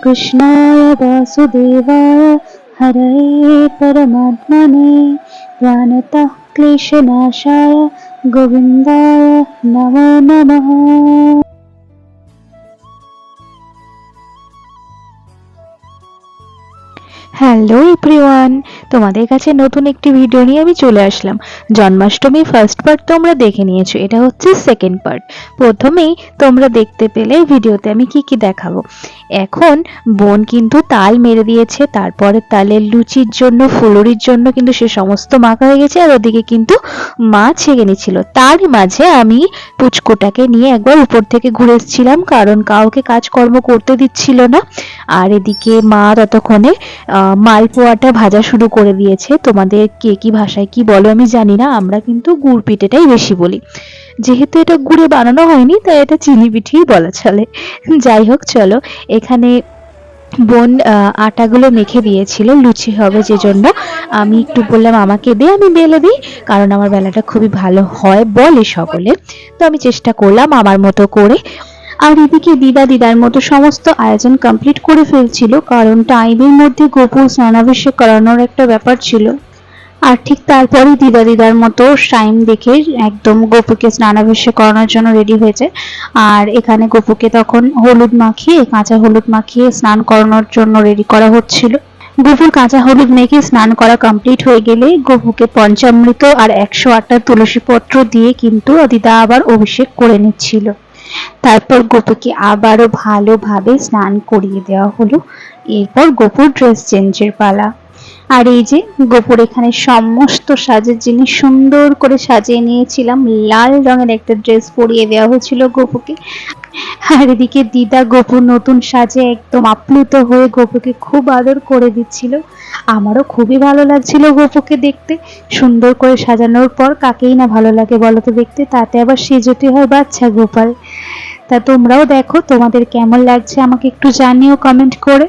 कृष्णाय वासुदेवाय हरये परमात्मने प्रणतः क्लेशनाशाय गोविन्दाय नमो नमः। হ্যালো এভরিওয়ান, তোমাদের কাছে নতুন একটি ভিডিও নিয়ে আমি চলে আসলাম। জন্মাষ্টমী ফার্স্ট পার্ট তোমরা দেখে নিয়েছো, এটা হচ্ছে সেকেন্ড পার্ট। প্রথমেই তোমরা দেখতে পেলে ভিডিওতে আমি কি কি দেখাবো। এখন বোন কিন্তু তাল মেরে দিয়েছে, তারপরে তালের লুচির জন্য ফুলুরির জন্য কিন্তু সে সমস্ত মাখা হয়ে গেছে, আর ওদিকে কিন্তু মা ছেঁকে নিচ্ছিল। তার মাঝে আমি পুচকুটাকে নিয়ে একবার উপর থেকে ঘুরে এসেছিলাম, কারণ কাউকে কাজকর্ম করতে দিচ্ছিল না। আর এদিকে মা ততক্ষণে মালপোয়াটা ভাজা শুরু করে দিয়েছে। তোমাদের কে কি ভাষায় কি বলো আমি জানি না, আমরা কিন্তু গুড় পিঠেটাই বেশি বলি। যেহেতু এটা গুড়ে বানানো হয়নি তাই এটা চিনি পিঠেই বলা চলে। যাই হোক, চলো। এখানে বোন আটাগুলো মেখে দিয়েছিল, লুচি হবে যে জন্য আমি একটু বললাম আমাকে দে, আমি বেলে দিই, কারণ আমার বেলাটা খুবই ভালো হয় বলে সকলে। তো আমি চেষ্টা করলাম আমার মতো করে। আর এদিকে দিদার মতো সমস্ত আয়োজন কমপ্লিট করে ফেলছিল, কারণ টাইমের মধ্যে গোপু স্নানাভিষেক করানোর একটা ব্যাপার ছিল। আর ঠিক তারপরে দিদার মতো টাইম দেখে একদম গোপুকে স্নানাভিষেক করানোর জন্য রেডি হয়েছে। আর এখানে গোপুকে তখন কাঁচা হলুদ মাখিয়ে স্নান করানোর জন্য রেডি করা হচ্ছিল। গোপুর কাঁচা হলুদ মেখে স্নান করা কমপ্লিট হয়ে গেলে গোপুকে পঞ্চামৃত আর 108টা তুলসী পত্র দিয়ে কিন্তু দিদা আবার অভিষেক করে নিচ্ছিল। তারপর গোপুকে আবারও ভালোভাবে স্নান করিয়ে দেওয়া হলো। এরপর গোপুর ড্রেস চেঞ্জের পালা। আর এই যে গোপুর এখানে সমস্ত সাজের জিনিস সুন্দর করে সাজিয়ে নিয়েছিলাম। লাল রঙের একটা ড্রেস পরিয়ে দেওয়া হয়েছিল গোপুকে। আর এদিকে দিদা গোপুর নতুন সাজে একদম আপ্লুত হয়ে গোপুকে খুব আদর করে দিচ্ছিল। আমারও খুবই ভালো লাগছিল গোপুকে দেখতে। সুন্দর করে সাজানোর পর কাকেই না ভালো লাগে বলো তো দেখতে, তাতে আবার সেজতে হয় বাচ্চা গোপাল। তা তোমরাও দেখো, তোমাদের কেমন লাগছে আমাকে একটু জানিও কমেন্ট করে।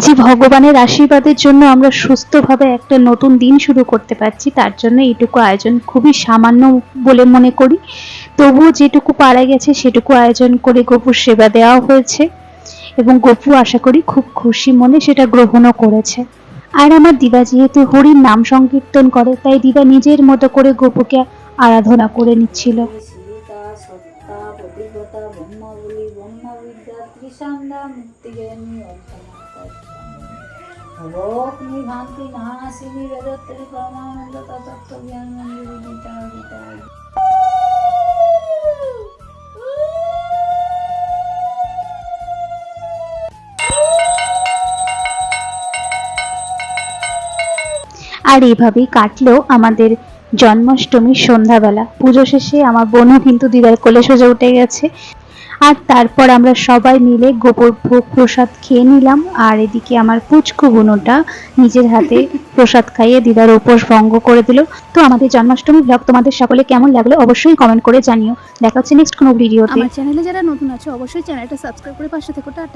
যে ভগবানের আশীর্বাদের জন্য আমরা সুস্থভাবে একটা নতুন দিন শুরু করতে পারছি, তার জন্য এইটুকু আয়োজন খুবই সামান্য বলে মনে করি। তবুও যেটুকু পারা গেছে সেটুকু আয়োজন করে গোপুর সেবা দেওয়া হয়েছে, এবং গোপু আশা করি খুব খুশি মনে সেটা গ্রহণও করেছে। আর আমার দিদা যেহেতু হরির নাম সংকীর্তন করে, তাই দিদা নিজের মতো করে গোপুকে আরাধনা করে নিচ্ছিল। আর এইভাবেই কাটলো আমাদের জন্মাষ্টমীর সন্ধ্যাবেলা। পুজো শেষে আমার বোনও কিন্তু দিদার কোলে সোজা উঠে গেছে। আর তারপর আমরা সবাই মিলে গোপুর ভোগ প্রসাদ খেয়ে নিলাম। আর এদিকে আমার পুচকু বোনটা নিজের হাতে প্রসাদ খাইয়ে দিদার উপোস ভঙ্গ করে দিল। তো আমাদের জন্মাষ্টমী ব্লগ তোমাদের সকলে কেমন লাগলো অবশ্যই কমেন্ট করে জানিও। দেখা হচ্ছে নেক্সট কোনো ভিডিওতে। আমার চ্যানেলে যারা নতুন আছে অবশ্যই চ্যানেলটা সাবস্ক্রাইব করে পাশে থেকো। টাটা।